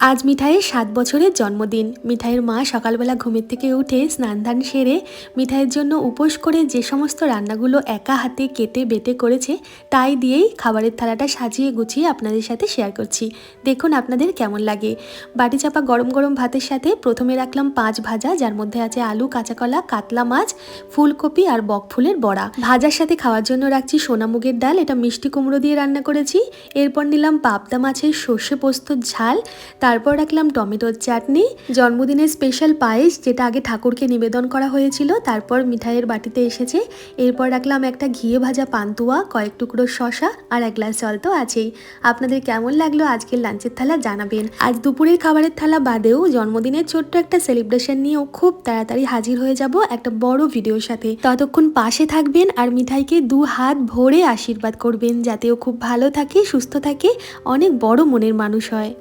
আজ মিঠাইয়ের 7 বছরের জন্মদিন। মিঠাইয়ের মা সকালবেলা ঘুমের থেকে উঠে স্নান ধান সেরে মিঠাইয়ের জন্য উপোস করে যে সমস্ত রান্নাগুলো একা হাতে কেটে বেটে করেছে তাই দিয়েই খাবারের থালাটা সাজিয়ে গুছিয়ে আপনাদের সাথে শেয়ার করছি। দেখুন আপনাদের কেমন লাগে। বাটি চাপা গরম গরম ভাতের সাথে প্রথমে রাখলাম 5 ভাজা, যার মধ্যে আছে আলু, কাঁচাকলা, কাতলা মাছ, ফুলকপি আর বকফুলের বড়া। ভাজার সাথে খাওয়ার জন্য রাখছি সোনা মুগের ডাল, এটা মিষ্টি কুমড়ো দিয়ে রান্না করেছি। এরপর নিলাম পাবদা মাছের সর্ষে পোস্তর ঝাল, তারপর রাখলাম টমেটোর চাটনি, জন্মদিনের স্পেশাল পায়েস যেটা আগে ঠাকুরকে নিবেদন করা হয়েছিল, তারপর মিঠাইয়ের বাটিতে এসেছে। এরপর রাখলাম একটা ঘিয়ে ভাজা পান্তুয়া, কয়েক টুকরো শশা আর এক গ্লাস জল তো আছেই। আপনাদের কেমন লাগলো আজকের লাঞ্চের থালা জানাবেন। আজ দুপুরের খাবারের থালা বাদেও জন্মদিনের ছোট্ট একটা সেলিব্রেশন নিয়েও খুব তাড়াতাড়ি হাজির হয়ে যাব একটা বড় ভিডিওর সাথে। ততক্ষণ পাশে থাকবেন আর মিঠাইকে 2 হাত ভরে আশীর্বাদ করবেন যাতে ও খুব ভালো থাকে, সুস্থ থাকে, অনেক বড় মনের মানুষ হয়।